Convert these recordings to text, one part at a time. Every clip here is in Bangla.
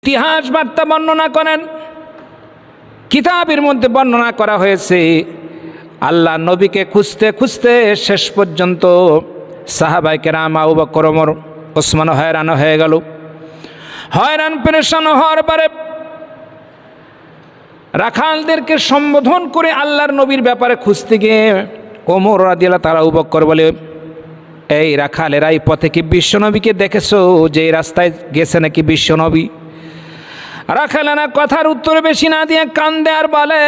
ইতিহাস বার্তা বর্ণনা করেন, কিতাবের মধ্যে বর্ণনা করা হয়েছে আল্লাহ নবীকে খুঁজতে খুঁজতে শেষ পর্যন্ত সাহাবায়ে কেরাম আবু বকর, ওমর, ওসমান হয়রান হয়ে গেল। হয়রান পেরেশান হওয়ার পরে রাখালদেরকে সম্বোধন করে আল্লাহর নবীর ব্যাপারে খুঁজতে গিয়ে ওমর রাদিয়াল্লাহু তাআলা আবু বকর বলে, এই রাখালেরা এই পথে কি বিশ্বনবীকে দেখেছো যে এই রাস্তায় গেছে নাকি বিশ্বনবী? রাখালেরা কথার উত্তরে বেশি না দিয়ে কান্দে আর বলে,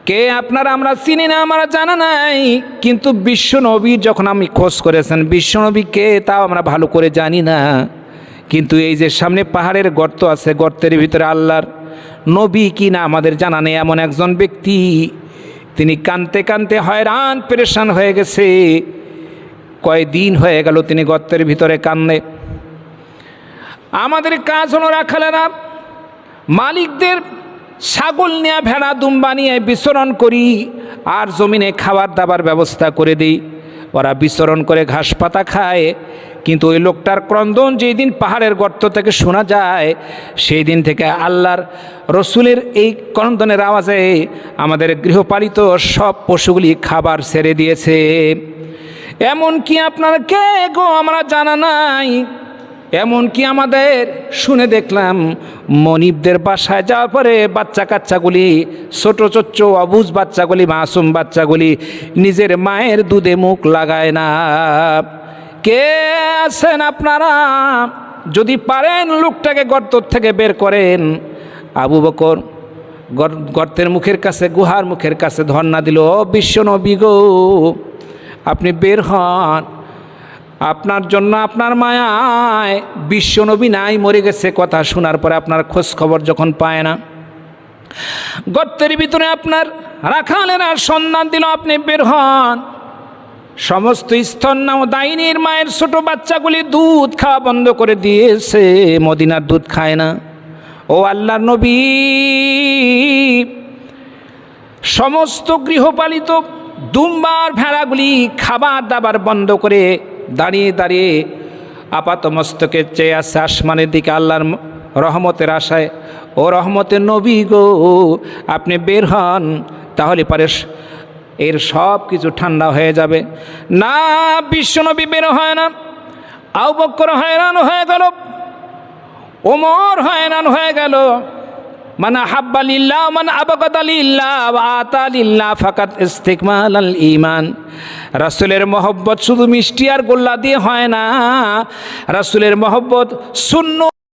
কে আপনারা আমরা চিনি না, আমরা জানা নাই, কিন্তু বিশ্বনবীর যখন আমি খোঁজ করেছেন বিশ্বনবী কে তাও আমরা ভালো করে জানি না। কিন্তু এই যে সামনে পাহাড়ের গর্ত আছে, গর্তের ভিতরে আল্লাহর নবী কি না আমাদের জানা নেই এমন একজন ব্যক্তি, তিনি কানতে কানতে হয়রান পেরেশান হয়ে গেছে। কয়দিন হয়ে গেল তিনি গর্তের ভিতরে কান্দে। আমাদের কাজ হলো রাখালেরা মালিকদের ছাগল নিয়ে ভেড়া দুম্বা নিয়ে বিচরণ করি আর জমিনে খাবার দাবার ব্যবস্থা করে দিই, ওরা বিচরণ করে ঘাস পাতা খায়। কিন্তু ওই লোকটার ক্রন্দন যেই দিন পাহাড়ের গর্ত থেকে শোনা যায়, সেই দিন থেকে আল্লাহর রসুলের এই ক্রন্দনের আওয়াজে আমাদের গৃহপালিত সব পশুগুলি খাবার ছেড়ে দিয়েছে। এমন কি আপনার কে গো আমরা জানা নাই। এমন কি আমাদের শুনে দেখলাম মনিবদের বাসায় যাওয়ার পরে বাচ্চা কাচ্চাগুলি, ছোট ছোট অবুঝ বাচ্চাগুলি, মাসুম বাচ্চাগুলি নিজের মায়ের দুধে মুখ লাগায় না। কে আছেন আপনারা? যদি পারেন লোকটাকে গর্ত থেকে বের করেন। আবু বকর গর্তের মুখের কাছে, গুহার মুখের কাছে ধর্ণা দিল, বিশ্বনবী গো আপনি বের হন, আপনার জন্য আপনার মায়ায় বিশ্বনবী নাই, মরে গেছে। কথা শোনার পরে আপনার খোঁজ খবর যখন পায় না, গর্তের ভিতরে আপনার রাখালেরা সন্ধান দিল, আপনি বের হন। সমস্ত স্তন্যাও দাইনীর মায়ের ছোট বাচ্চাগুলি দুধ খাওয়া বন্ধ করে দিয়েছে, মদিনার দুধ খায় না। ও আল্লাহর নবী, সমস্ত গৃহপালিত দুম্বার ভেড়াগুলি খাবার দাবার বন্ধ করে দাঁড়িয়ে দাঁড়িয়ে আপাত মস্তকে চেয়ে আসছে আসমানের দিকে আল্লাহর রহমতের আশায়। ও রহমতের নবী গো আপনি বের হন, তাহলে পারে এর সব কিছু ঠান্ডা হয়ে যাবে। না, বিশ্বনবী বের হয় না। আবু বকর হয়রান হয়ে গেল, ওমর হয়রান হয়ে গেল। মান আহাব্বা লিল্লাহ মান আবগাদা লিল্লাহ ওয়া আতা লিল্লাহ ফাকাত ইস্তিকমালাল ঈমান। রাসূলের মহব্বত শুধু মিষ্টি আর গোল্লা দিয়ে হয় না, রাসূলের মহব্বত সুন্নাত